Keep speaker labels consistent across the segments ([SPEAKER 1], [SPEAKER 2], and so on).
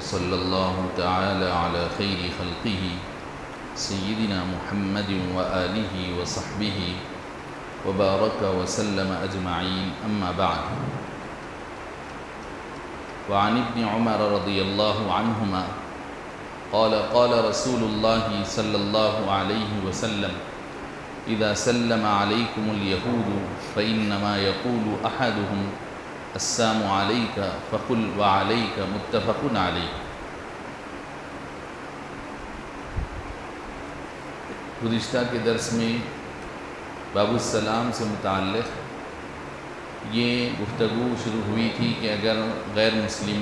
[SPEAKER 1] صلی اللہ تعالی علی خیر خلقہ سیدنا محمد وآلہ وصحبہ وبارک وسلم اجمعین، اما بعد۔ وعن ابن عمر رضی اللہ عنہما قال قال رسول اللہ صلی اللہ علیہ وسلم اذا سلم علیکم اليہود فإنما یقول احدهم السلام علیک فقل وعلیک، متفق علیہ۔ گزشتہ کے درس میں باب السلام سے متعلق یہ گفتگو شروع ہوئی تھی کہ اگر غیر مسلم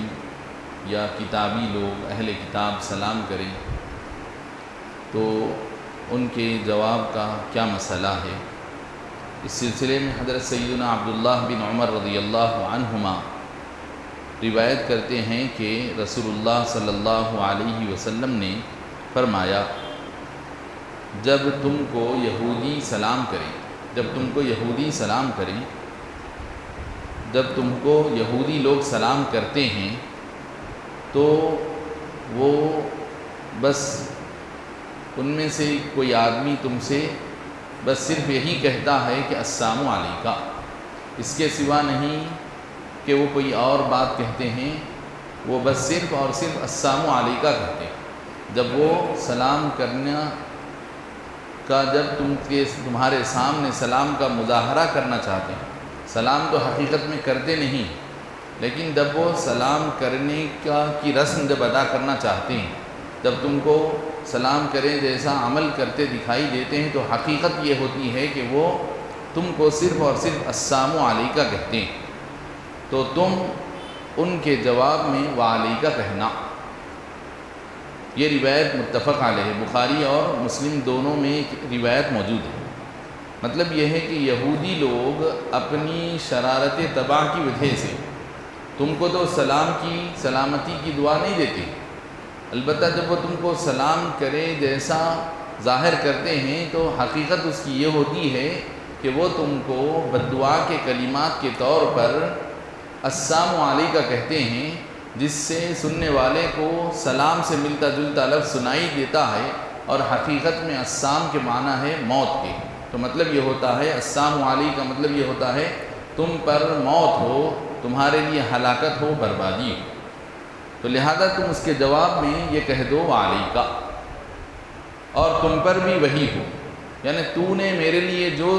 [SPEAKER 1] یا کتابی لوگ اہل کتاب سلام کریں تو ان کے جواب کا کیا مسئلہ ہے۔ اس سلسلے میں حضرت سیدنا عبداللہ بن عمر رضی اللہ عنہما روایت کرتے ہیں کہ رسول اللہ صلی اللہ علیہ وسلم نے فرمایا، جب تم کو یہودی سلام کریں، جب تم کو یہودی لوگ سلام کرتے ہیں تو وہ بس ان میں سے کوئی آدمی تم سے بس صرف یہی کہتا ہے کہ السلام علیکہ، اس کے سوا نہیں کہ وہ کوئی اور بات کہتے ہیں، وہ بس صرف اور صرف السلام علیکہ کہتے ہیں۔ جب وہ سلام کرنا کا جب تمہارے سامنے سلام کا مظاہرہ کرنا چاہتے ہیں، سلام تو حقیقت میں کرتے نہیں، لیکن جب وہ سلام کرنے کی رسم جب ادا کرنا چاہتے ہیں، جب تم کو سلام کریں جیسا عمل کرتے دکھائی دیتے ہیں، تو حقیقت یہ ہوتی ہے کہ وہ تم کو صرف اور صرف السلام علیکہ کہتے ہیں، تو تم ان کے جواب میں وعلیکہ کہنا۔ یہ روایت متفق علیہ ہے، بخاری اور مسلم دونوں میں ایک روایت موجود ہے۔ مطلب یہ ہے کہ یہودی لوگ اپنی شرارت طبع کی وجہ سے تم کو تو سلامتی کی دعا نہیں دیتے، البتہ جب وہ تم کو سلام کرے جیسا ظاہر کرتے ہیں تو حقیقت اس کی یہ ہوتی ہے کہ وہ تم کو بددعا کے کلمات کے طور پر السلام علیکہ کہتے ہیں، جس سے سننے والے کو سلام سے ملتا جلتا لفظ سنائی دیتا ہے، اور حقیقت میں السلام کے معنی ہے موت کے۔ تو مطلب یہ ہوتا ہے السلام علیکہ کا مطلب یہ ہوتا ہے تم پر موت ہو، تمہارے لیے ہلاکت ہو، بربادی ہو، تو لہذا تم اس کے جواب میں یہ کہہ دو وعلیکہ، اور تم پر بھی وہی ہو، یعنی تو نے میرے لیے جو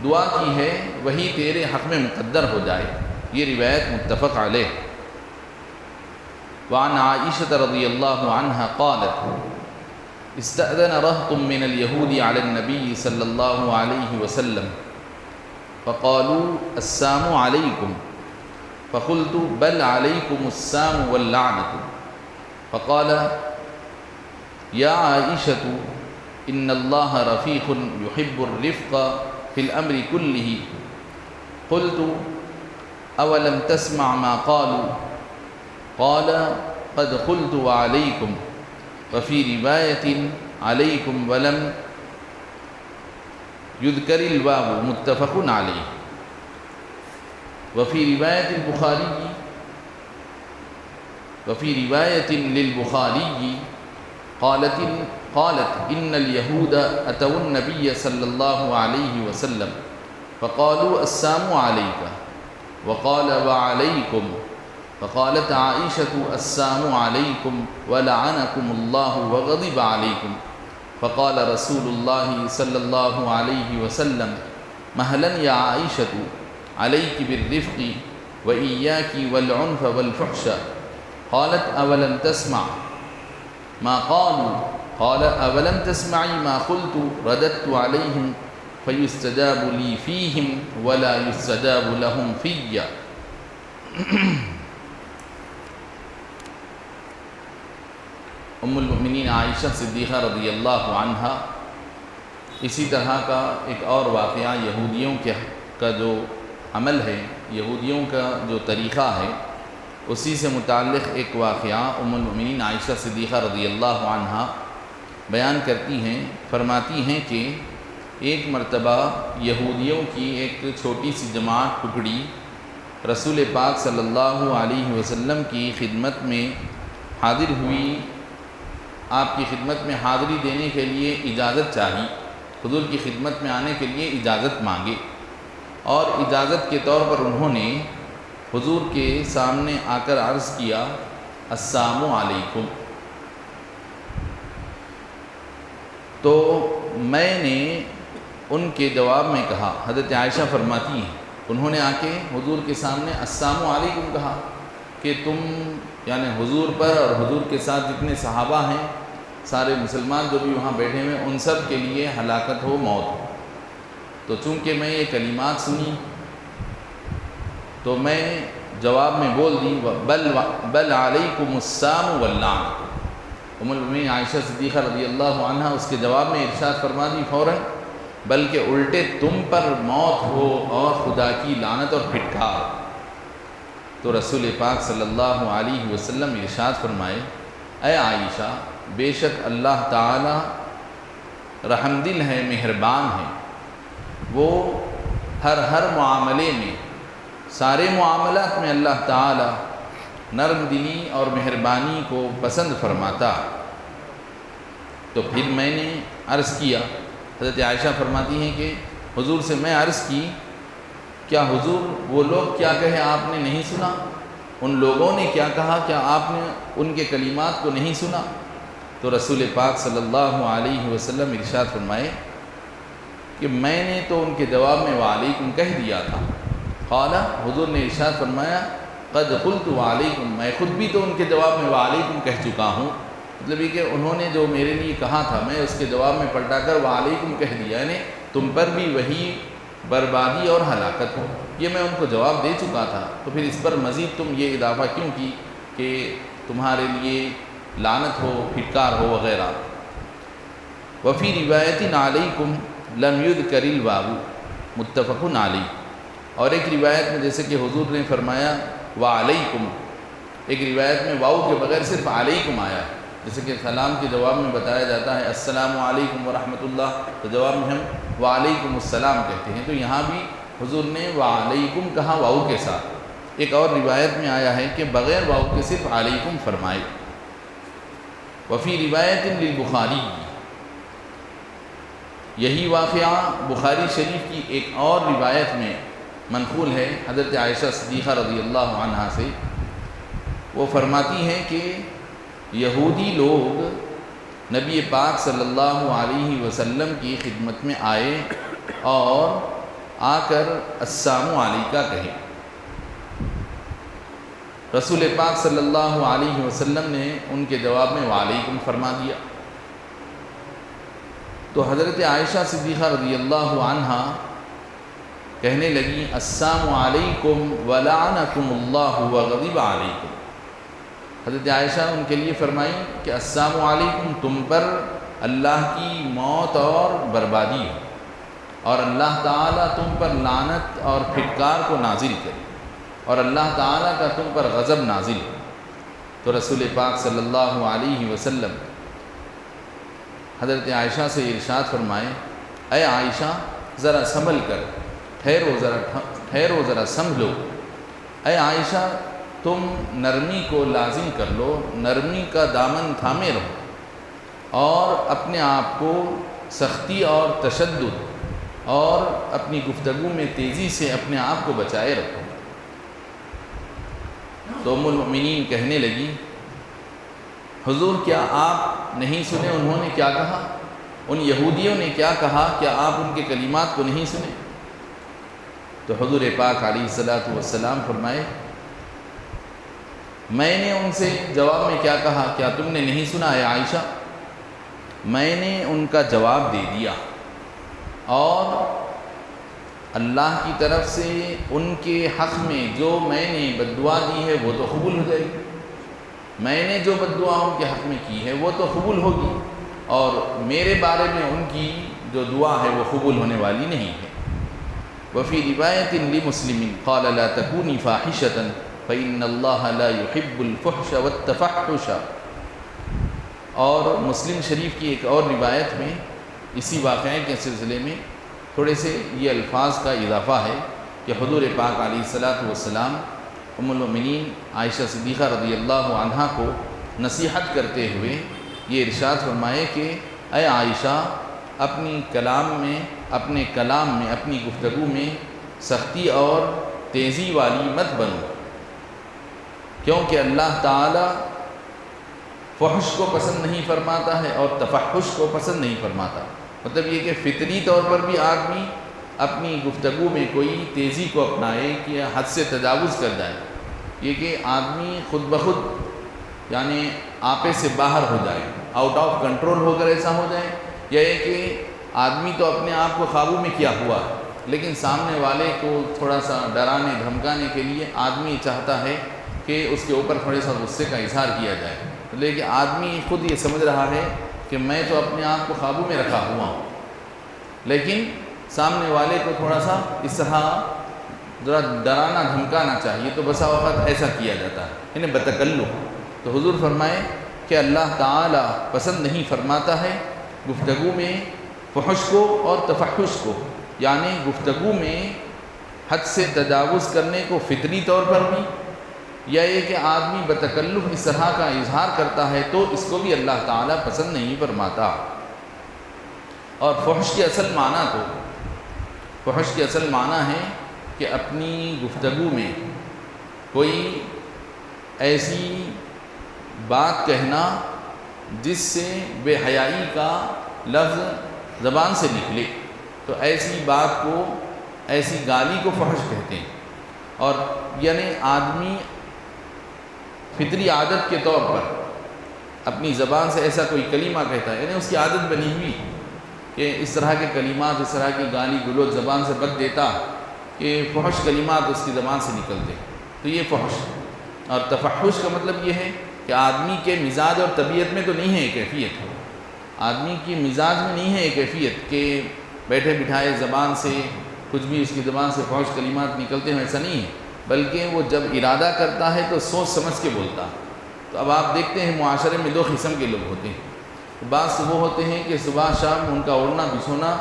[SPEAKER 1] دعا کی ہے وہی تیرے حق میں مقدر ہو جائے۔ یہ روایت متفق علیہ۔ وعن عائشہ رضی اللہ عنہا قالت استأذن رهط من اليهود على النبي صلی اللہ علیہ وسلم فقالوا السلام علیکم فقلت بل علیکم السلام واللعنة، فقال یا عائشة ان اللہ رفیق يحب الرفق في الامر كله، قلت اولم تسمع ما قالوا، قال قد قلت وعليكم، وفي رواية عليكم ولم يذكر الواو، متفق عليه۔ وفي رواية للبخاري قالت إن اليهود أتوا النبي صلى الله عليه وسلم فقالوا السلام عليك، وقال وعليكم، فقالت عائشة السلام عليكم ولعنكم الله وغضب عليكم، فقال رسول الله صلى الله عليه وسلم مهلا يا عائشة عليك بالرفق وإياك والعنف والفحش، قالت أولم تسمع ما قالوا، قال أولم تسمعي ما قلت، رددت عليهم فيستجاب لي فيهم ولا يستجاب لهم في۔ ام المؤمنین عائشہ صدیقہ رضی اللہ عنہا اسی طرح کا ایک اور واقعہ یہودیوں کا جو عمل ہے، یہودیوں کا جو طریقہ ہے، اسی سے متعلق ایک واقعہ ام المؤمنین عائشہ صدیقہ رضی اللہ عنہا بیان کرتی ہیں، فرماتی ہیں کہ ایک مرتبہ یہودیوں کی ایک چھوٹی سی جماعت ٹکڑی رسول پاک صلی اللہ علیہ وسلم کی خدمت میں حاضر ہوئی، آپ کی خدمت میں حاضری دینے کے لیے اجازت چاہی، حضور کی خدمت میں آنے کے لیے اجازت مانگے، اور اجازت کے طور پر انہوں نے حضور کے سامنے آ کر عرض کیا السلام علیکم۔ تو میں نے ان کے جواب میں کہا، حضرت عائشہ فرماتی ہیں انہوں نے آ کے حضور کے سامنے السلام علیکم کہا کہ تم یعنی حضور پر اور حضور کے ساتھ جتنے صحابہ ہیں، سارے مسلمان جو بھی وہاں بیٹھے ہوئے ان سب کے لیے ہلاکت ہو، موت ہو۔ تو چونکہ میں یہ کلمات سنی تو میں جواب میں بول دی بل علیکم السلام واللعنۃ۔ ام المؤمنین عائشہ صدیقہ رضی اللہ عنہا اس کے جواب میں ارشاد فرما دی فوراً، بلکہ الٹے تم پر موت ہو اور خدا کی لعنت اور پھٹکار۔ تو رسول پاک صلی اللہ علیہ وسلم ارشاد فرمائے، اے عائشہ، بے شک اللہ تعالی رحم دل ہے، مہربان ہے، وہ ہر معاملے میں، سارے معاملات میں اللہ تعالی نرم دلی اور مہربانی کو پسند فرماتا۔ تو پھر میں نے عرض کیا، حضرت عائشہ فرماتی ہیں کہ حضور سے میں عرض کی، کیا حضور وہ لوگ کیا کہے آپ نے نہیں سنا؟ ان لوگوں نے کیا کہا، کیا آپ نے ان کے کلمات کو نہیں سنا؟ تو رسول پاک صلی اللہ علیہ وسلم ارشاد فرمائے کہ میں نے تو ان کے جواب میں وعلیکم کہہ دیا تھا۔ قال، حضور نے ارشاد فرمایا قد قلت وعلیکم، میں خود بھی تو ان کے جواب میں وعلیکم کہہ چکا ہوں۔ مطلب یہ کہ انہوں نے جو میرے لیے کہا تھا میں اس کے جواب میں پلٹا کر وعلیکم کہہ دیا، یعنی تم پر بھی وہی بربادی اور ہلاکت ہو، یہ میں ان کو جواب دے چکا تھا، تو پھر اس پر مزید تم یہ اضافہ کیوں کی کہ تمہارے لیے لعنت ہو، پھٹکار ہو وغیرہ۔ وفی روایت علیکم لم یذکر الواو متفق علیہ، اور ایک روایت میں جیسے کہ حضور نے فرمایا وعلیکم، ایک روایت میں واو کے بغیر صرف علیکم آیا ہے، جیسے کہ سلام کے جواب میں بتایا جاتا ہے السلام علیکم ورحمۃ اللہ، تو جواب میں ہم وعلیکم السلام کہتے ہیں، تو یہاں بھی حضور نے وعلیکم کہا واو کے ساتھ۔ ایک اور روایت میں آیا ہے کہ بغیر واو کے صرف علیکم فرمائے۔ وفی روایت للبخاری، یہی واقعہ بخاری شریف کی ایک اور روایت میں منقول ہے حضرت عائشہ صدیقہ رضی اللہ عنہا سے، وہ فرماتی ہیں کہ یہودی لوگ نبی پاک صلی اللہ علیہ وسلم کی خدمت میں آئے اور آ کر السلام علیکہ کہے۔ رسول پاک صلی اللہ علیہ وسلم نے ان کے جواب میں وعلیکم فرما دیا۔ تو حضرت عائشہ صدیقہ رضی اللہ عنہا کہنے لگی السلام علیکم ولعنکم اللہ وغضب علیکم۔ حضرت عائشہ ان کے لیے فرمائی کہ السلام علیکم، تم پر اللہ کی موت اور بربادی ہو، اور اللہ تعالیٰ تم پر لعنت اور پھٹکار کو نازل کرے، اور اللہ تعالیٰ کا تم پر غضب نازل ہو۔ تو رسول پاک صلی اللہ علیہ وسلم حضرت عائشہ سے ارشاد فرمائے، اے عائشہ ذرا سنبھل کر، ٹھہرو ذرا سنبھلو۔ اے عائشہ تم نرمی کو لازم کر لو، نرمی کا دامن تھامے رہو، اور اپنے آپ کو سختی اور تشدد اور اپنی گفتگو میں تیزی سے اپنے آپ کو بچائے رکھو۔ تو ام المؤمنین کہنے لگی حضور کیا آپ نہیں سنے انہوں نے کیا کہا، ان یہودیوں نے کیا کہا، کیا آپ ان کے کلمات کو نہیں سنے؟ تو حضور پاک علیہ الصلوۃ والسلام فرمائے میں نے ان سے جواب میں کیا کہا، کیا تم نے نہیں سنا ہے عائشہ؟ میں نے ان کا جواب دے دیا، اور اللہ کی طرف سے ان کے حق میں جو میں نے بد دعا دی ہے وہ تو قبول ہو جائے گی، میں نے جو بد دعا ان کے حق میں کی ہے وہ تو قبول ہوگی، اور میرے بارے میں ان کی جو دعا ہے وہ قبول ہونے والی نہیں ہے۔ وفی روایت لمسلم قال لا تکونی فاحشۃ فإن اللہ لا يحب الفحش والتفحش، اور مسلم شریف کی ایک اور روایت میں اسی واقعے کے سلسلے میں تھوڑے سے یہ الفاظ کا اضافہ ہے کہ حضور پاک علیہ الصلوۃ والسلام ام المؤمنین عائشہ صدیقہ رضی اللہ عنہا کو نصیحت کرتے ہوئے یہ ارشاد فرمائے کہ اے عائشہ اپنے کلام میں اپنی گفتگو میں سختی اور تیزی والی مت بنو، کیونکہ اللہ تعالی فحش کو پسند نہیں فرماتا ہے اور تفحش کو پسند نہیں فرماتا۔ مطلب یہ کہ فطری طور پر بھی آدمی اپنی گفتگو میں کوئی تیزی کو اپنائے کہ حد سے تجاوز کر جائے، یہ کہ آدمی خود بخود یعنی آپے سے باہر ہو جائے، آؤٹ آف کنٹرول ہو کر ایسا ہو جائے، یا یہ کہ آدمی تو اپنے آپ کو قابو میں کیا ہوا ہے لیکن سامنے والے کو تھوڑا سا ڈرانے دھمکانے کے لیے آدمی چاہتا ہے کہ اس کے اوپر تھوڑے سا غصے کا اظہار کیا جائے، لیکن آدمی خود یہ سمجھ رہا ہے کہ میں تو اپنے آپ کو قابو میں رکھا ہوا ہوں، لیکن سامنے والے کو تھوڑا سا اس طرح ذرا ڈرانا دھمکانا چاہیے، تو بسا وقت ایسا کیا جاتا ہے یعنی بتکلف۔ تو حضور فرمائے کہ اللہ تعالی پسند نہیں فرماتا ہے گفتگو میں فحش کو اور تفحش کو، یعنی گفتگو میں حد سے تجاوز کرنے کو فطری طور پر بھی، یا یہ کہ آدمی بتکلف اس طرح کا اظہار کرتا ہے تو اس کو بھی اللہ تعالیٰ پسند نہیں فرماتا۔ اور فحش کی اصل معنی ہے کہ اپنی گفتگو میں کوئی ایسی بات کہنا جس سے بے حیائی کا لفظ زبان سے نکلے، تو ایسی بات کو، ایسی گالی کو فحش کہتے ہیں۔ اور یعنی آدمی فطری عادت کے طور پر اپنی زبان سے ایسا کوئی کلمہ کہتا ہے، یعنی اس کی عادت بنی ہوئی کہ اس طرح کے کلمات، اس طرح کی گالی گلوچ زبان سے بک دیتا کہ فحش کلمات اس کی زبان سے نکلتے، تو یہ فحش۔ اور تفحش کا مطلب یہ ہے کہ آدمی کے مزاج اور طبیعت میں تو نہیں ہے یہ کیفیت، آدمی کی مزاج میں نہیں ہے یہ کیفیت کہ بیٹھے بٹھائے زبان سے کچھ بھی اس کی زبان سے فحش کلمات نکلتے ہیں، ایسا نہیں ہے، بلکہ وہ جب ارادہ کرتا ہے تو سوچ سمجھ کے بولتا ہے۔ تو اب آپ دیکھتے ہیں معاشرے میں دو قسم کے لوگ ہوتے ہیں، بعض وہ ہوتے ہیں کہ صبح شام ان کا اڑنا بچھونا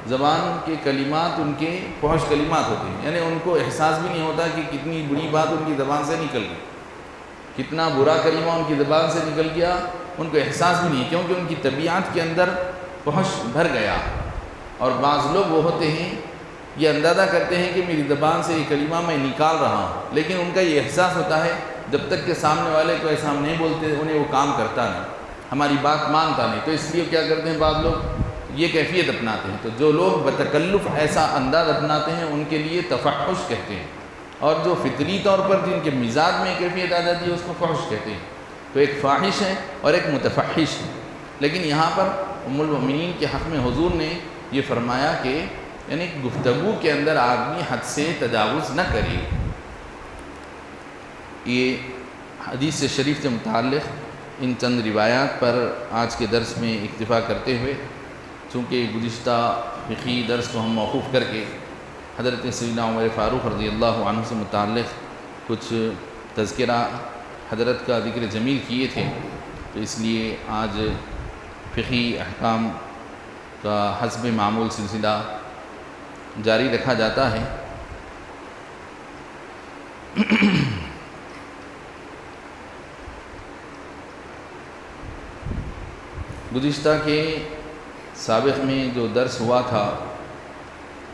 [SPEAKER 1] زبان کے کلمات ان کے فحش کلمات ہوتے ہیں، یعنی ان کو احساس بھی نہیں ہوتا کہ کتنی بری بات ان کی زبان سے نکل گئی، کتنا برا کلمہ ان کی زبان سے نکل گیا، ان کو احساس بھی نہیں، کیونکہ ان کی طبیعت کے اندر فحش بھر گیا۔ اور بعض لوگ وہ ہوتے ہیں یہ اندازہ کرتے ہیں کہ میری زبان سے یہ کلمہ میں نکال رہا ہوں، لیکن ان کا یہ احساس ہوتا ہے جب تک کہ سامنے والے کو ایسا ہم نہیں بولتے انہیں وہ کام کرتا نہیں، ہماری بات مانتا نہیں، تو اس لیے کیا کرتے ہیں بعض لوگ یہ کیفیت اپناتے ہیں۔ تو جو لوگ بتکلف ایسا انداز اپناتے ہیں ان کے لیے تفحش کہتے ہیں، اور جو فطری طور پر جن کے مزاج میں کیفیت آ جاتی ہے اس کو فحش کہتے ہیں۔ تو ایک فاحش ہے اور ایک متفحش ہے، لیکن یہاں پر ام المؤمنین کے حق میں حضور نے یہ فرمایا کہ یعنی گفتگو کے اندر آدمی حد سے تجاوز نہ کرے۔ یہ حدیث شریف سے متعلق ان چند روایات پر آج کے درس میں اکتفا کرتے ہوئے، چونکہ گزشتہ فقہی درس کو ہم موقوف کر کے حضرت سیدنا عمر فاروق رضی اللہ عنہ سے متعلق کچھ تذکرہ حضرت کا ذکر جمیل کیے تھے، تو اس لیے آج فقہی احکام کا حسب معمول سلسلہ جاری رکھا جاتا ہے۔ گزشتہ کے سابق میں جو درس ہوا تھا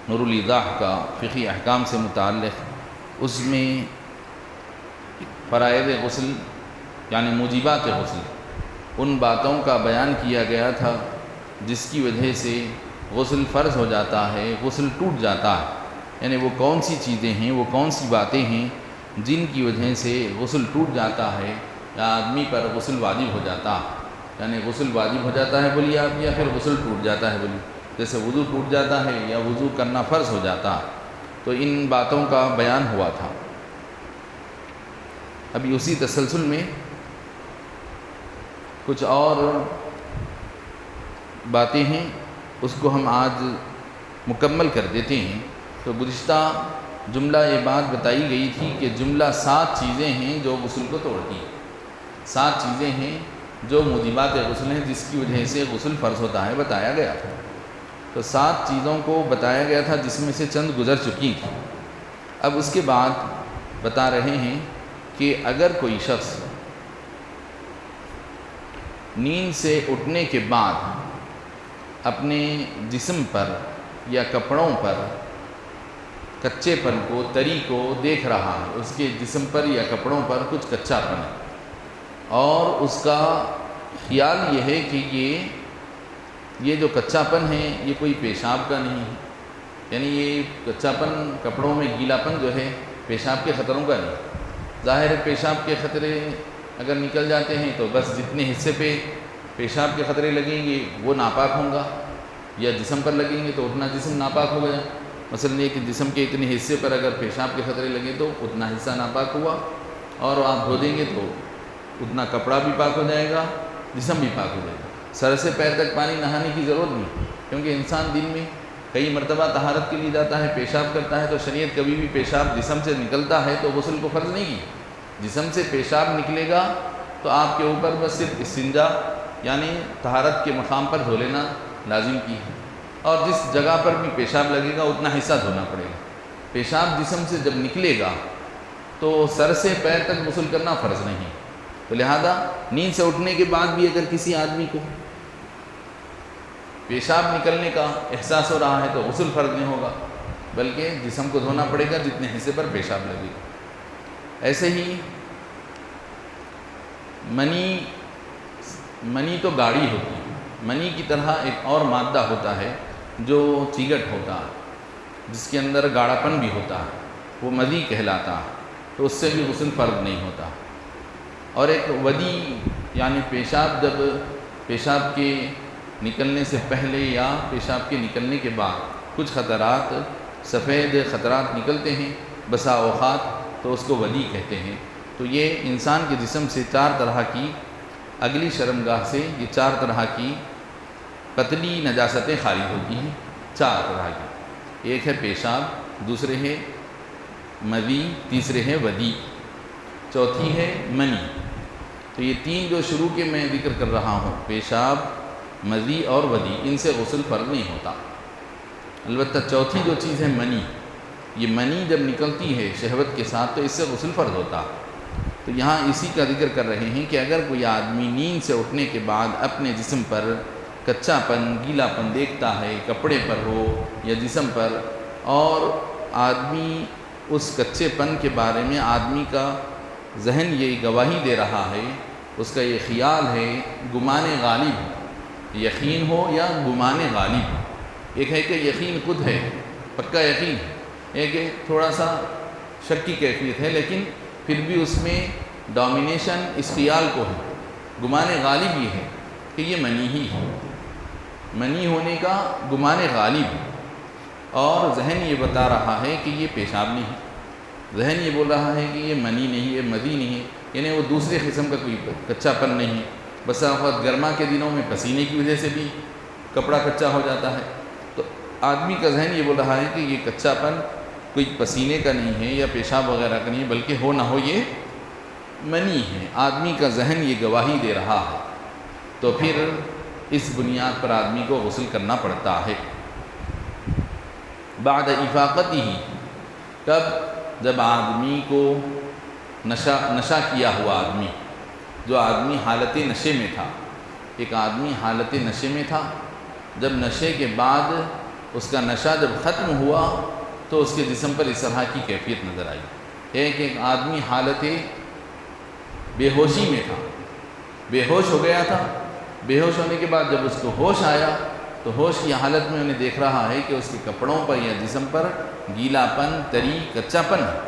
[SPEAKER 1] نور الایضاح کا فقہی احکام سے متعلق، اس میں فرائض غسل یعنی موجبات غسل، ان باتوں کا بیان کیا گیا تھا جس کی وجہ سے غسل فرض ہو جاتا ہے، غسل ٹوٹ جاتا ہے، یعنی وہ کون سی چیزیں ہیں، وہ کون سی باتیں ہیں جن کی وجہ سے غسل ٹوٹ جاتا ہے یا آدمی پر غسل واجب ہو جاتا ہے، یعنی غسل واجب ہو جاتا ہے بولیے آپ، یا پھر غسل ٹوٹ جاتا ہے بولیے، جیسے وضو ٹوٹ جاتا ہے یا وضو کرنا فرض ہو جاتا ہے، تو ان باتوں کا بیان ہوا تھا۔ ابھی اسی تسلسل میں کچھ اور باتیں ہیں، اس کو ہم آج مکمل کر دیتے ہیں۔ تو گزشتہ جملہ یہ بات بتائی گئی تھی کہ جملہ 7 چیزیں ہیں جو غسل کو توڑتی ہیں، 7 چیزیں ہیں جو موجبات غسل ہیں جس کی وجہ سے غسل فرض ہوتا ہے، بتایا گیا تھا۔ تو 7 چیزوں کو بتایا گیا تھا جس میں سے چند گزر چکی تھیں۔ اب اس کے بعد بتا رہے ہیں کہ اگر کوئی شخص نیند سے اٹھنے کے بعد اپنے جسم پر یا کپڑوں پر کچے پن کو، تری کو دیکھ رہا ہے، اس کے جسم پر یا کپڑوں پر کچھ کچا پن ہے، اور اس کا خیال یہ ہے کہ یہ جو کچا پن ہے یہ کوئی پیشاب کا نہیں ہے، یعنی یہ کچا پن کپڑوں میں گیلا پن جو ہے پیشاب کے خطروں کا نہیں۔ ظاہر ہے پیشاب کے خطرے اگر نکل جاتے ہیں تو بس جتنے حصے پہ پیشاب کے خطرے لگیں گے وہ ناپاک ہوں گا، یا جسم پر لگیں گے تو اتنا جسم ناپاک ہو گیا۔ مثلا یہ کہ جسم کے اتنے حصے پر اگر پیشاب کے خطرے لگیں تو اتنا حصہ ناپاک ہوا، اور آپ دھو دیں گے تو اتنا کپڑا بھی پاک ہو جائے گا، جسم بھی پاک ہو جائے گا۔ سر سے پیر تک پانی نہانے کی ضرورت نہیں، کیونکہ انسان دن میں کئی مرتبہ طہارت کے لیے جاتا ہے، پیشاب کرتا ہے، تو شریعت کبھی بھی پیشاب جسم سے نکلتا ہے تو غسل کو فرض نہیں کی۔ جسم سے پیشاب نکلے گا تو آپ کے اوپر بس صرف استنجا یعنی طہارت کے مقام پر دھو لینا لازم کی ہے، اور جس جگہ پر بھی پیشاب لگے گا اتنا حصہ دھونا پڑے گا۔ پیشاب جسم سے جب نکلے گا تو سر سے پیر تک غسل کرنا فرض نہیں، تو لہذا نیند سے اٹھنے کے بعد بھی اگر کسی آدمی کو پیشاب نکلنے کا احساس ہو رہا ہے تو غسل فرض نہیں ہوگا، بلکہ جسم کو دھونا پڑے گا جتنے حصے پر پیشاب لگے گا۔ ایسے ہی منی تو گاڑی ہوتی ہے، منی کی طرح ایک اور مادہ ہوتا ہے جو چیگٹ ہوتا ہے، جس کے اندر گاڑھا پن بھی ہوتا ہے، وہ مدی کہلاتا ہے، تو اس سے بھی غسل فرض نہیں ہوتا۔ اور ایک ودی یعنی پیشاب، جب پیشاب کے نکلنے سے پہلے یا پیشاب کے نکلنے کے بعد کچھ خطرات، سفید خطرات نکلتے ہیں بسا اوقات، تو اس کو ودی کہتے ہیں۔ تو یہ انسان کے جسم سے چار طرح کی، اگلی شرمگاہ سے یہ چار طرح کی پتلی نجاستیں خارج ہوتی ہیں، چار طرح کی۔ ایک ہے پیشاب، دوسرے ہے مدی، تیسرے ہے ودی، چوتھی ہے منی۔ تو یہ تین جو شروع کے میں ذکر کر رہا ہوں، پیشاب، مدی اور ودی، ان سے غسل فرض نہیں ہوتا۔ البتہ چوتھی جو چیز ہے منی، یہ منی جب نکلتی ہے شہوت کے ساتھ تو اس سے غسل فرض ہوتا۔ تو یہاں اسی کا ذکر کر رہے ہیں کہ اگر کوئی آدمی نیند سے اٹھنے کے بعد اپنے جسم پر کچا پن، گیلا پن دیکھتا ہے، کپڑے پر ہو یا جسم پر، اور آدمی اس کچے پن کے بارے میں آدمی کا ذہن یہ گواہی دے رہا ہے، اس کا یہ خیال ہے، گمان غالب، یقین ہو یا گمان غالب، ایک ہے کہ یقین خود ہے، پکا یقین ہے، ایک ہے تھوڑا سا شک کی کیفیت ہے، لیکن پھر بھی اس میں ڈومینیشن اس خیال کو ہے۔ گمان غالب یہ ہے کہ یہ منی ہی ہے، منی ہونے کا گمان غالب، اور ذہن یہ بتا رہا ہے کہ یہ پیشاب نہیں ہے، ذہن یہ بول رہا ہے کہ یہ منی نہیں ہے، مدی نہیں ہے، یعنی وہ دوسرے قسم کا کوئی کچا پن نہیں ہے۔ بسا اوقات گرما کے دنوں میں پسینے کی وجہ سے بھی کپڑا کچا ہو جاتا ہے، تو آدمی کا ذہن یہ بول رہا ہے کہ یہ کچا پن کوئی پسینے کا نہیں ہے یا پیشاب وغیرہ کا نہیں ہے، بلکہ ہو نہ ہو یہ منی ہے، آدمی کا ذہن یہ گواہی دے رہا ہے، تو پھر اس بنیاد پر آدمی کو غسل کرنا پڑتا ہے۔ بعد افاقتہ، کب؟ جب آدمی کو نشہ کیا ہوا آدمی، جو آدمی حالت نشے میں تھا، ایک آدمی حالت نشے میں تھا، جب نشے کے بعد اس کا نشہ جب ختم ہوا تو اس کے جسم پر اس طرح کی کیفیت نظر آئی۔ ایک آدمی حالت بے ہوشی میں تھا، بے ہوش ہو گیا تھا، بے ہوش ہونے کے بعد جب اس کو ہوش آیا تو ہوش کی حالت میں انہیں دیکھ رہا ہے کہ اس کے کپڑوں پر یا جسم پر گیلا پن، تری، کچا پن ہے،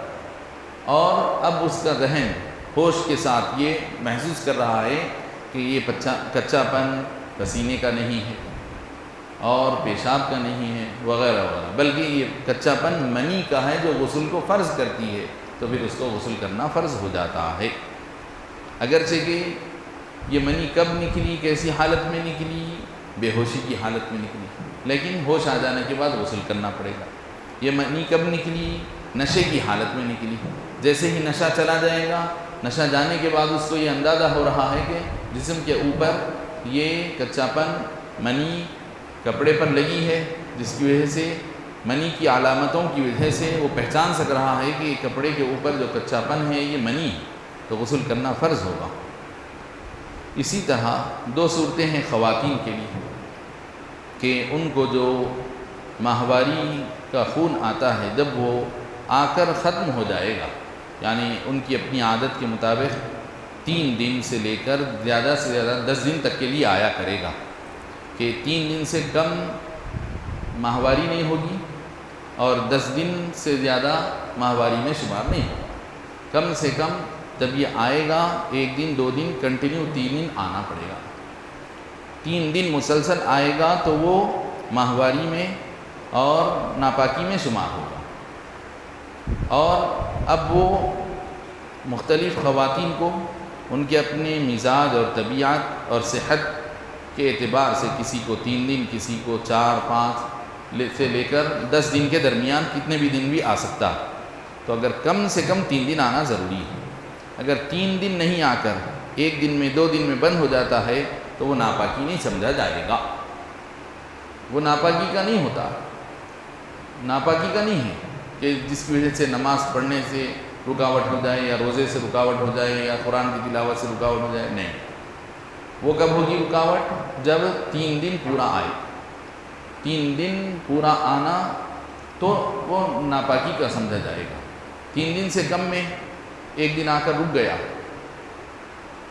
[SPEAKER 1] اور اب اس کا ذہن ہوش کے ساتھ یہ محسوس کر رہا ہے کہ یہ کچا پن پسینے کا نہیں ہے اور پیشاب کا نہیں ہے وغیرہ وغیرہ، بلکہ یہ کچا پن منی کا ہے جو غسل کو فرض کرتی ہے، تو پھر اس کو غسل کرنا فرض ہو جاتا ہے۔ اگرچہ کہ یہ منی کب نکلی، کیسی حالت میں نکلی؟ بے ہوشی کی حالت میں نکلی، لیکن ہوش آ جانے کے بعد غسل کرنا پڑے گا۔ یہ منی کب نکلی؟ نشے کی حالت میں نکلی۔ جیسے ہی نشہ چلا جائے گا، نشہ جانے کے بعد اس کو یہ اندازہ ہو رہا ہے کہ جسم کے اوپر یہ کچا پن منی کپڑے پر لگی ہے، جس کی وجہ سے منی کی علامتوں کی وجہ سے وہ پہچان سک رہا ہے کہ کپڑے کے اوپر جو کچا پن ہے یہ منی ہے، تو غسل کرنا فرض ہوگا۔ اسی طرح دو صورتیں ہیں خواتین کے لیے کہ ان کو جو ماہواری کا خون آتا ہے جب وہ آ کر ختم ہو جائے گا، یعنی ان کی اپنی عادت کے مطابق 3 دن سے لے کر زیادہ سے زیادہ 10 دن تک کے لیے آیا کرے گا، کہ 3 دن سے کم ماہواری نہیں ہوگی اور 10 دن سے زیادہ ماہواری میں شمار نہیں ہوگا۔ کم سے کم جب یہ آئے گا 1 دن 2 دن کنٹینیو 3 دن آنا پڑے گا، 3 دن مسلسل آئے گا تو وہ ماہواری میں اور ناپاکی میں شمار ہوگا۔ اور اب وہ مختلف خواتین کو ان کے اپنے مزاج اور طبیعت اور صحت کے اعتبار سے کسی کو 3 دن، کسی کو 4 5 سے لے کر 10 دن کے درمیان کتنے بھی دن بھی آ سکتا ہے، تو اگر کم سے کم 3 دن آنا ضروری ہے۔ اگر 3 دن نہیں آ کر 1 دن میں 2 دن میں بند ہو جاتا ہے تو وہ ناپاکی نہیں سمجھا جائے گا، وہ ناپاکی کا نہیں ہوتا، ناپاکی کا نہیں ہے کہ جس کی وجہ سے نماز پڑھنے سے رکاوٹ ہو جائے یا روزے سے رکاوٹ ہو جائے یا قرآن کی تلاوت سے رکاوٹ ہو جائے، نہیں۔ وہ کب ہوگی رکاوٹ؟ جب 3 دن پورا آئے، 3 دن پورا آنا تو وہ ناپاکی کا سمجھا جائے گا۔ 3 دن سے کم میں 1 دن آ کر رک گیا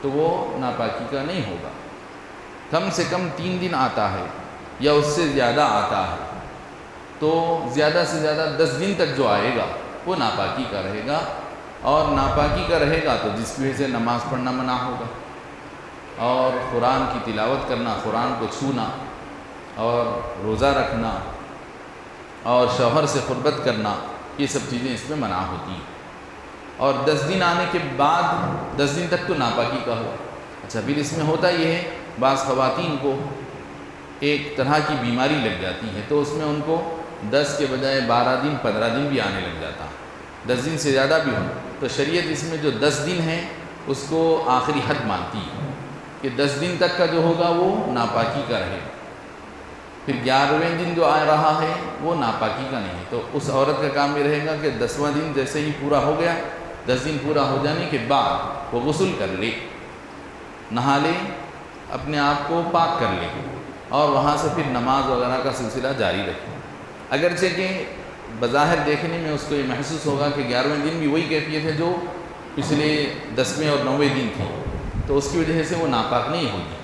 [SPEAKER 1] تو وہ ناپاکی کا نہیں ہوگا۔ کم سے کم 3 دن آتا ہے یا اس سے زیادہ آتا ہے تو زیادہ سے زیادہ 10 دن تک جو آئے گا وہ ناپاکی کا رہے گا، اور ناپاکی کا رہے گا تو جس کی وجہ سے نماز پڑھنا منع ہوگا، اور قرآن کی تلاوت کرنا، قرآن کو چھونا اور روزہ رکھنا اور شوہر سے قربت کرنا، یہ سب چیزیں اس میں منع ہوتی ہیں۔ اور 10 دن آنے کے بعد 10 دن تک تو ناپاکی کا ہوا۔ اچھا، پھر اس میں ہوتا یہ ہے بعض خواتین کو ایک طرح کی بیماری لگ جاتی ہے تو اس میں ان کو 10 کے بجائے 12 دن 15 دن بھی آنے لگ جاتا ہے، 10 دن سے زیادہ بھی ہو، تو شریعت اس میں جو 10 دن ہے اس کو آخری حد مانتی ہے کہ 10 دن تک کا جو ہوگا وہ ناپاکی کا رہے گا، پھر 11ویں دن جو آ رہا ہے وہ ناپاکی کا نہیں ہے۔ تو اس عورت کا کام یہ رہے گا کہ 10واں دن جیسے ہی پورا ہو گیا، 10 دن پورا ہو جانے کے بعد وہ غسل کر لے، نہا لے، اپنے آپ کو پاک کر لے اور وہاں سے پھر نماز وغیرہ کا سلسلہ جاری رکھے۔ اگرچہ کہ بظاہر دیکھنے میں اس کو یہ محسوس ہوگا کہ 11ویں دن بھی وہی کیفیت ہے جو پچھلے 10ویں اور 9ویں دن تھی، تو اس کی وجہ سے وہ ناپاک نہیں ہوگی۔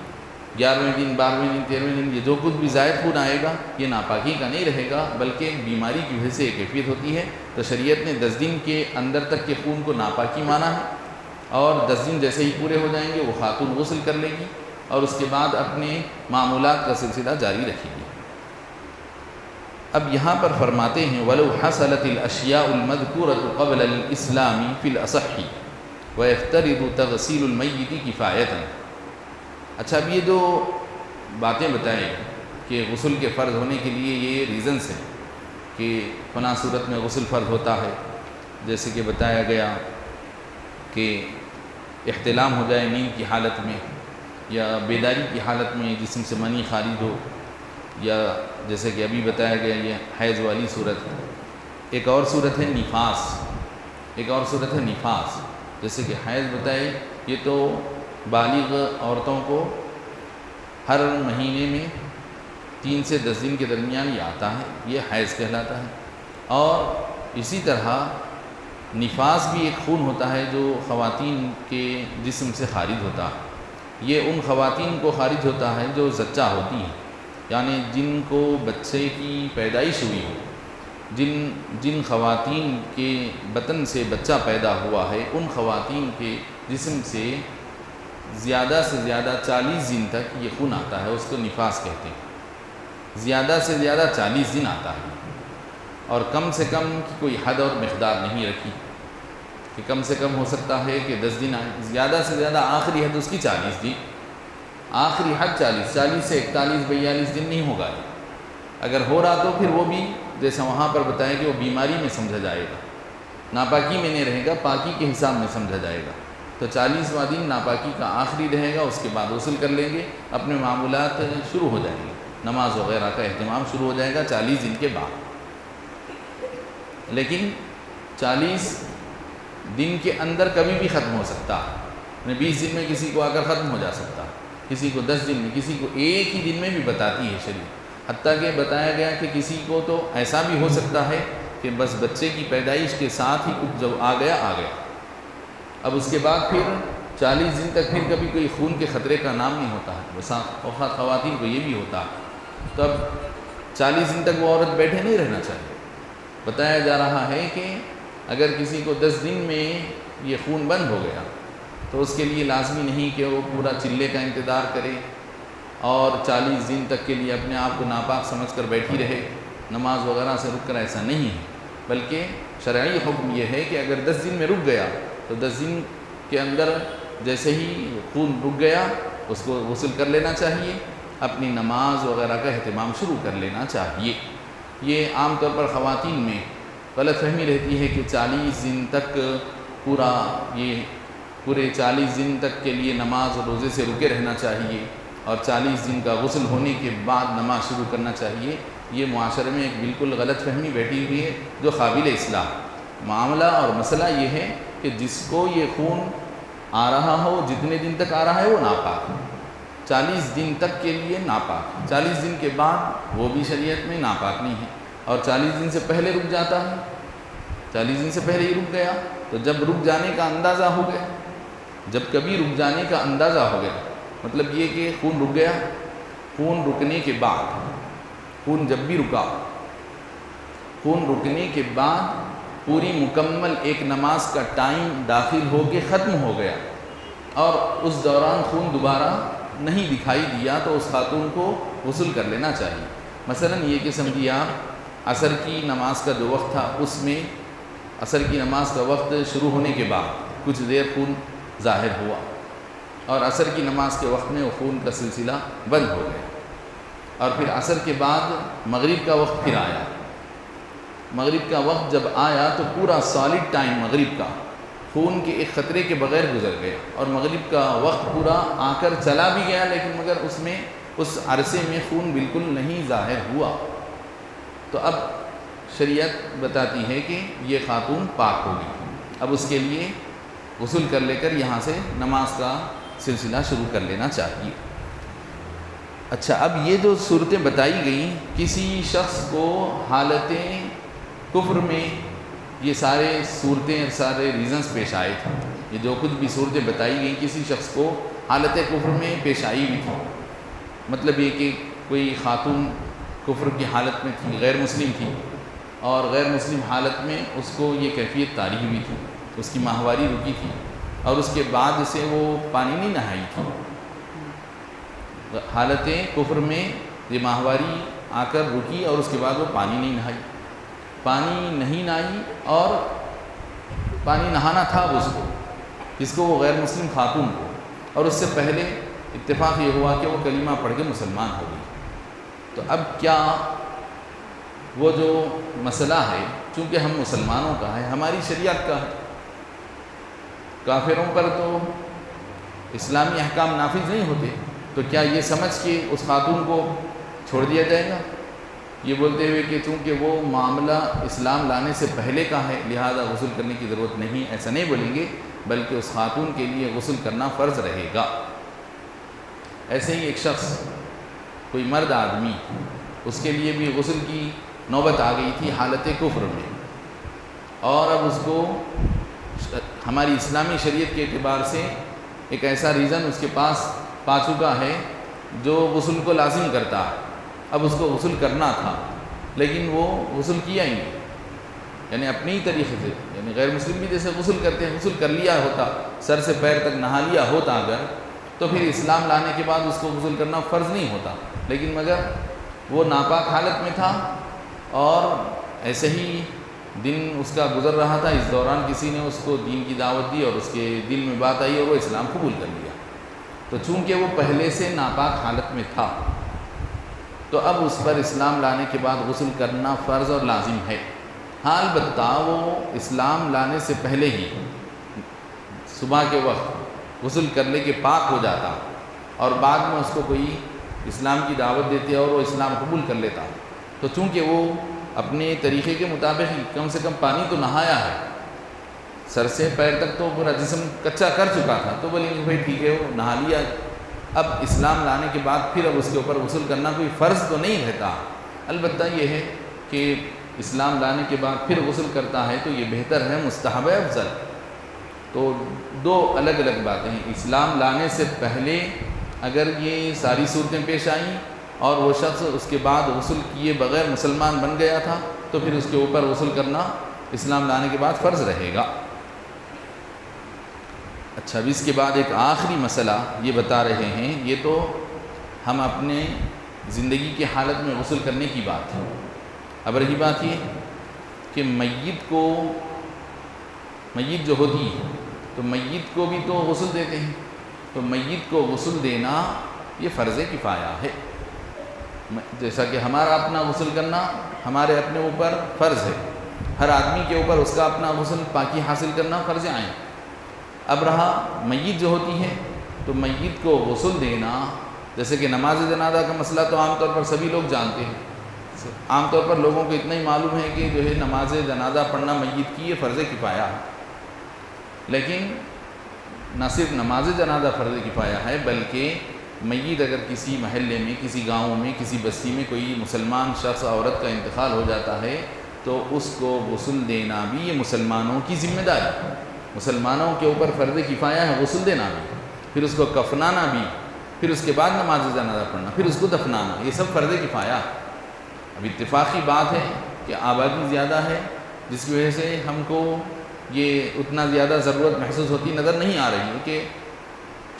[SPEAKER 1] 11ویں دن 12ویں دن 13ویں دن یہ جو کچھ بھی زائد خون آئے گا یہ ناپاکی کا نہیں رہے گا، بلکہ ایک بیماری کی وجہ سے ایک کیفیت ہوتی ہے۔ تو شریعت نے 10 دن کے اندر تک کے خون کو ناپاکی مانا ہے، اور 10 دن جیسے ہی پورے ہو جائیں گے وہ خاتون غسل کر لے گی اور اس کے بعد اپنے معمولات کا سلسلہ جاری رکھے گی۔ اب یہاں پر فرماتے ہیں وَلَوْ حَصَلَتِ الْأَشْيَاءُ الْمَذْكُورَةُ قَبْلَ الْإِسْلَامِ فِي الْأَصَحِّ وَيَفْتَرِضُ تَغْسِيلُ الْمَيِّتِ كِفَایَةً۔ اچھا، اب یہ جو باتیں بتائیں کہ غسل کے فرض ہونے کے لیے یہ ریزنز ہیں کہ فلاں صورت میں غسل فرض ہوتا ہے، جیسے کہ بتایا گیا کہ احتلام ہو جائے نیند کی حالت میں یا بیداری کی حالت میں جسم سے منی خارج ہو، یا جیسے کہ ابھی بتایا گیا یہ حیض والی صورت۔ ایک اور صورت ہے نفاس، ایک اور صورت ہے نفاس، جیسے کہ حیض بتائے یہ تو بالغ عورتوں کو ہر مہینے میں 3 سے 10 دن کے درمیان یہ آتا ہے، یہ حیض کہلاتا ہے۔ اور اسی طرح نفاس بھی ایک خون ہوتا ہے جو خواتین کے جسم سے خارج ہوتا ہے، یہ ان خواتین کو خارج ہوتا ہے جو زچہ ہوتی ہیں، یعنی جن کو بچے کی پیدائش ہوئی ہو، جن خواتین کے بطن سے بچہ پیدا ہوا ہے، ان خواتین کے جسم سے زیادہ 40 دن تک یہ خون آتا ہے، اس کو نفاس کہتے ہیں۔ زیادہ سے زیادہ 40 دن آتا ہے، اور کم سے کم کی کوئی حد اور مقدار نہیں رکھی کہ کم سے کم ہو سکتا ہے کہ 10 دن آئے، زیادہ سے زیادہ آخری حد اس کی 40 دن، آخری حد 40 سے 41 42 دن نہیں ہوگا۔ اگر ہو رہا تو پھر وہ بھی جیسا وہاں پر بتایا کہ وہ بیماری میں سمجھا جائے گا، ناپاکی میں نہیں رہے گا، پاکی کے حساب میں سمجھا جائے گا۔ تو 40واں دن ناپاکی کا آخری رہے گا، اس کے بعد غسل کر لیں گے، اپنے معمولات شروع ہو جائیں گے، نماز وغیرہ کا اہتمام شروع ہو جائے گا 40 دن کے بعد۔ لیکن 40 دن کے اندر کبھی بھی ختم ہو سکتا ہے، 20 دن میں کسی کو آ کر ختم ہو جا سکتا، کسی کو 10 دن میں، کسی کو ایک ہی دن میں بھی بتاتی ہے شریعت، حتیٰ کہ بتایا گیا کہ کسی کو تو ایسا بھی ہو سکتا ہے کہ بس بچے کی پیدائش کے ساتھ ہی کچھ جب آ گیا، اب اس کے بعد پھر 40 دن تک پھر کبھی کوئی خون کے خطرے کا نام نہیں ہوتا ہے، بسا اوقات خواتین کو یہ بھی ہوتا ہے، تو اب 40 دن تک وہ عورت بیٹھے نہیں رہنا چاہیے۔ بتایا جا رہا ہے کہ اگر کسی کو 10 دن میں یہ خون بند ہو گیا تو اس کے لیے لازمی نہیں کہ وہ پورا چلے کا انتظار کرے اور 40 دن تک کے لیے اپنے آپ کو ناپاک سمجھ کر بیٹھی رہے، نماز وغیرہ سے رک کر، ایسا نہیں ہے، بلکہ شرعی حکم یہ ہے کہ اگر 10 دن میں رک گیا تو 10 دن کے اندر جیسے ہی خون رک گیا اس کو غسل کر لینا چاہیے، اپنی نماز وغیرہ کا اہتمام شروع کر لینا چاہیے۔ یہ عام طور پر خواتین میں غلط فہمی رہتی ہے کہ 40 دن تک پورے 40 دن تک کے لیے نماز اور روزے سے رکے رہنا چاہیے اور 40 دن کا غسل ہونے کے بعد نماز شروع کرنا چاہیے۔ یہ معاشرے میں ایک بالکل غلط فہمی بیٹھی ہوئی ہے جو قابل اصلاح۔ معاملہ اور مسئلہ یہ ہے کہ جس کو یہ خون آ رہا ہو، جتنے دن تک آ رہا ہے وہ ناپاک، 40 دن تک کے لیے ناپاک، 40 دن کے بعد وہ بھی شریعت میں ناپاک نہیں ہے، اور 40 دن سے پہلے رک جاتا ہے، 40 دن سے پہلے ہی رک گیا تو جب رک جانے کا اندازہ ہو گیا، جب کبھی رک جانے کا اندازہ ہو گیا، مطلب یہ کہ خون رک گیا، خون رکنے کے بعد، خون جب بھی رکا، خون رکنے کے بعد پوری مکمل ایک نماز کا ٹائم داخل ہو کے ختم ہو گیا اور اس دوران خون دوبارہ نہیں دکھائی دیا تو اس خاتون کو غسل کر لینا چاہیے۔ مثلا یہ کہ سمجھیے آپ عصر کی نماز کا جو وقت تھا، اس میں عصر کی نماز کا وقت شروع ہونے کے بعد کچھ دیر خون ظاہر ہوا اور عصر کی نماز کے وقت میں وہ خون کا سلسلہ بند ہو گیا، اور پھر عصر کے بعد مغرب کا وقت پھر آیا، مغرب کا وقت جب آیا تو پورا سالڈ ٹائم مغرب کا خون کے ایک خطرے کے بغیر گزر گیا اور مغرب کا وقت پورا آ کر چلا بھی گیا، لیکن مگر اس عرصے میں خون بالکل نہیں ظاہر ہوا، تو اب شریعت بتاتی ہے کہ یہ خاتون پاک ہوگی، اب اس کے لیے غسل کر لے کر یہاں سے نماز کا سلسلہ شروع کر لینا چاہیے۔ اچھا، اب یہ جو صورتیں بتائی گئیں، کسی شخص کو حالتیں کفر میں یہ سارے صورتیں، سارے ریزنز پیش آئے تھے، یہ جو کچھ بھی صورتیں بتائی گئیں کسی شخص کو حالت کفر میں پیش آئی بھی تھی، مطلب یہ کہ کوئی خاتون کفر کی حالت میں تھی، غیر مسلم تھی، اور غیر مسلم حالت میں اس کو یہ کیفیت طاری ہوئی تھی، اس کی ماہواری رکی تھی اور اس کے بعد سے وہ پانی نہیں نہائی تھی، حالت کفر میں یہ ماہواری آ کر رکی اور اس کے بعد وہ پانی نہیں نہائی اور پانی نہانا تھا اس کو وہ غیر مسلم خاتون کو، اور اس سے پہلے اتفاق یہ ہوا کہ وہ کلمہ پڑھ کے مسلمان ہو گئی۔ تو اب کیا وہ جو مسئلہ ہے، چونکہ ہم مسلمانوں کا ہے، ہماری شریعت کا ہے، کافروں پر تو اسلامی احکام نافذ نہیں ہوتے، تو کیا یہ سمجھ کے اس خاتون کو چھوڑ دیا جائے گا، یہ بولتے ہوئے کہ چونکہ وہ معاملہ اسلام لانے سے پہلے کا ہے لہذا غسل کرنے کی ضرورت نہیں، ایسا نہیں بولیں گے، بلکہ اس خاتون کے لیے غسل کرنا فرض رہے گا۔ ایسے ہی ایک شخص، کوئی مرد آدمی، اس کے لیے بھی غسل کی نوبت آ گئی تھی حالت کفر میں، اور اب اس کو ہماری اسلامی شریعت کے اعتبار سے ایک ایسا ریزن اس کے پاس پا چکا ہے جو غسل کو لازم کرتا ہے، اب اس کو غسل کرنا تھا لیکن وہ غسل کیا ہی نہیں، یعنی اپنی ہی طریقے سے، یعنی غیر مسلم بھی جیسے غسل کرتے ہیں، غسل کر لیا ہوتا، سر سے پیر تک نہا لیا ہوتا اگر، تو پھر اسلام لانے کے بعد اس کو غسل کرنا فرض نہیں ہوتا، لیکن مگر وہ ناپاک حالت میں تھا اور ایسے ہی دن اس کا گزر رہا تھا، اس دوران کسی نے اس کو دین کی دعوت دی اور اس کے دل میں بات آئی اور وہ اسلام قبول کر لیا، تو چونکہ وہ پہلے سے ناپاک حالت میں تھا تو اب اس پر اسلام لانے کے بعد غسل کرنا فرض اور لازم ہے۔ ہاں البتہ وہ اسلام لانے سے پہلے ہی صبح کے وقت غسل کر لے کے پاک ہو جاتا اور بعد میں اس کو کوئی اسلام کی دعوت دیتے اور وہ اسلام قبول کر لیتا، تو چونکہ وہ اپنے طریقے کے مطابق ہی کم سے کم پانی تو نہایا ہے، سر سے پیر تک تو پورا جسم کچا کر چکا تھا، تو بولیں گے بھائی ٹھیک ہے وہ نہا لیا، اب اسلام لانے کے بعد پھر اب اس کے اوپر غسل کرنا کوئی فرض تو نہیں رہتا۔ البتہ یہ ہے کہ اسلام لانے کے بعد پھر غسل کرتا ہے تو یہ بہتر ہے، مستحب ہے، افضل۔ تو دو الگ الگ باتیں ہیں۔ اسلام لانے سے پہلے اگر یہ ساری صورتیں پیش آئیں اور وہ شخص اس کے بعد غسل کیے بغیر مسلمان بن گیا تھا تو پھر اس کے اوپر غسل کرنا اسلام لانے کے بعد فرض رہے گا۔ اچھا، اب اس کے بعد ایک آخری مسئلہ یہ بتا رہے ہیں، یہ تو ہم اپنے زندگی کی حالت میں غسل کرنے کی بات ہے۔ اب رہی بات یہ کہ میت جو ہوتی ہے تو میت کو بھی تو غسل دیتے ہیں، تو میت کو غسل دینا یہ فرض کفایہ ہے۔ جیسا کہ ہمارا اپنا غسل کرنا ہمارے اپنے اوپر فرض ہے، ہر آدمی کے اوپر اس کا اپنا غسل پاکی حاصل کرنا فرض عین۔ اب رہا میت جو ہوتی ہے تو میت کو غسل دینا، جیسے کہ نماز جنازہ کا مسئلہ تو عام طور پر سبھی لوگ جانتے ہیں، عام طور پر لوگوں کو اتنا ہی معلوم ہے کہ جو ہے نماز جنازہ پڑھنا میت کی یہ فرض کفایہ ہے۔ لیکن نہ صرف نماز جنازہ فرض کفایہ ہے، بلکہ میت اگر کسی محلے میں، کسی گاؤں میں، کسی بستی میں کوئی مسلمان شخص عورت کا انتقال ہو جاتا ہے تو اس کو غسل دینا بھی یہ مسلمانوں کی ذمہ داری ہے۔ مسلمانوں کے اوپر فرض کفایہ ہے غسل دینا بھی، پھر اس کو کفنانا بھی، پھر اس کے بعد نماز جنازہ پڑھنا، پھر اس کو دفنانا، یہ سب فرض کفایہ ہے۔ اب اتفاقی بات ہے کہ آبادی زیادہ ہے جس کی وجہ سے ہم کو یہ اتنا زیادہ ضرورت محسوس ہوتی نظر نہیں آ رہی ہے کہ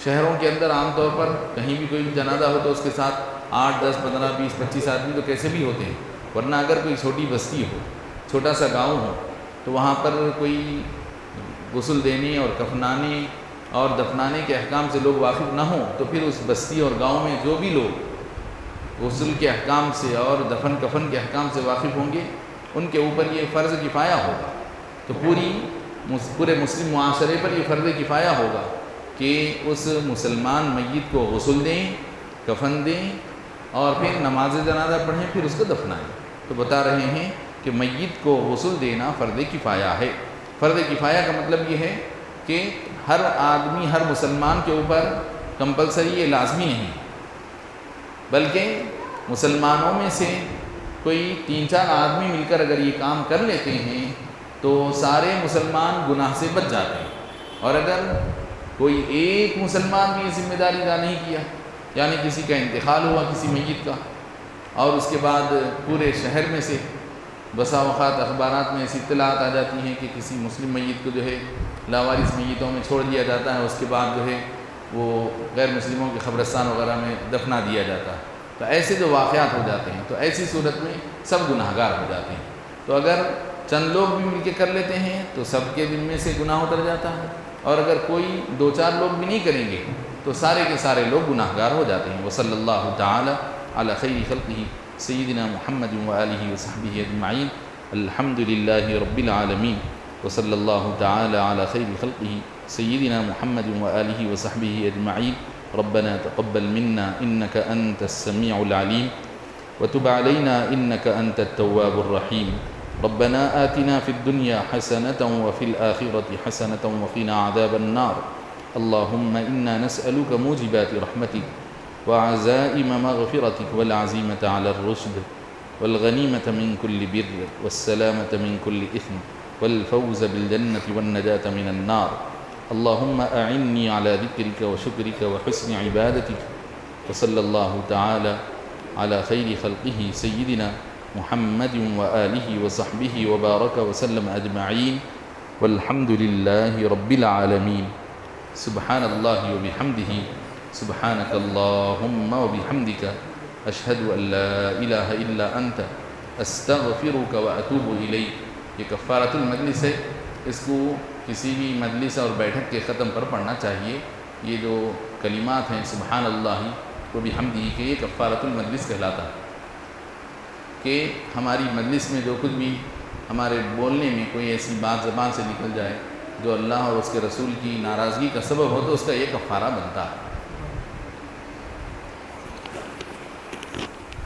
[SPEAKER 1] شہروں کے اندر عام طور پر کہیں بھی کوئی جنازہ ہو تو اس کے ساتھ 8، 10، 15، 20، 25 آدمی تو کیسے بھی ہوتے ہیں، ورنہ اگر کوئی چھوٹی بستی ہو، چھوٹا سا گاؤں ہو تو وہاں پر کوئی غسل دینے اور کفنانے اور دفنانے کے احکام سے لوگ واقف نہ ہوں تو پھر اس بستی اور گاؤں میں جو بھی لوگ غسل کے احکام سے اور دفن کفن کے احکام سے واقف ہوں گے ان کے اوپر یہ فرض کفایہ ہوگا۔ تو پورے مسلم معاشرے پر یہ فرض کفایہ ہوگا کہ اس مسلمان میت کو غسل دیں، کفن دیں اور پھر نماز جنازہ پڑھیں، پھر اس کو دفنائیں۔ تو بتا رہے ہیں کہ میت کو غسل دینا فرض کفایہ ہے۔ فرض کفایہ کا مطلب یہ ہے کہ ہر آدمی، ہر مسلمان کے اوپر کمپلسری، یہ لازمی نہیں، بلکہ مسلمانوں میں سے کوئی 3-4 آدمی مل کر اگر یہ کام کر لیتے ہیں تو سارے مسلمان گناہ سے بچ جاتے ہیں۔ اور اگر کوئی ایک مسلمان بھی یہ ذمہ داری ادا نہیں کیا، یعنی کسی کا انتقال ہوا کسی میت کا اور اس کے بعد پورے شہر میں سے بسا اوقات اخبارات میں ایسی اطلاعات آ جاتی ہیں کہ کسی مسلم میت کو جو ہے لاوارث میتوں میں چھوڑ دیا جاتا ہے، اس کے بعد جو ہے وہ غیر مسلموں کے قبرستان وغیرہ میں دفنا دیا جاتا ہے، تو ایسے جو واقعات ہو جاتے ہیں تو ایسی صورت میں سب گناہ گار ہو جاتے ہیں۔ تو اگر چند لوگ بھی مل کے کر لیتے ہیں تو سب کے ذمے سے گناہ اتر جاتا ہے، اور اگر کوئی 2-4 لوگ بھی نہیں کریں گے تو سارے کے سارے لوگ گناہ گار ہو جاتے ہیں۔ وصلی اللہ تعالی علی خیر خلقہ سیدنا محمد وآلہ وصحبہ اجمعین، الحمد للہ رب العالمین، وصلی اللہ تعالی علی خیر خلقہ سیدنا محمد وآلہ وصحبہ اجمعین۔ ربنا تقبل منا انک انت السمیع العلیم وتب علینا انک انت التواب الرحیم۔ ربنا آتنا في الدنيا حسنة وفي الآخرة حسنة وقنا عذاب النار۔ اللهم إنا نسألك موجبات رحمتك وعزائم مغفرتك والعزيمة على الرشد والغنيمة من كل بر والسلامة من كل إثم والفوز بالجنة والنجاة من النار۔ اللهم أعني على ذكرك وشكرك وحسن عبادتك، وصلى الله تعالى على خير خلقه سيدنا محمد وآلہ وصحبہ وبارک وسلم اجمعین، والحمد للہ رب العالمین۔ سبحان اللہ وبحمدہ، سبحانک اللہم وبحمدک، اشہد ان لا الہ الا انت، استغفرک واتوب الیک۔ یہ کفارۃ المجلس ہے، اس کو کسی بھی مجلس اور بیٹھک کے ختم پر پڑھنا چاہیے۔ یہ جو کلمات ہیں سبحان اللہ وبحمدہ کے، یہ کفارۃ المجلس کہلاتا ہے کہ ہماری مجلس میں جو کچھ بھی ہمارے بولنے میں کوئی ایسی بات زبان سے نکل جائے جو اللہ اور اس کے رسول کی ناراضگی کا سبب ہو تو اس کا یہ کفارہ بنتا ہے۔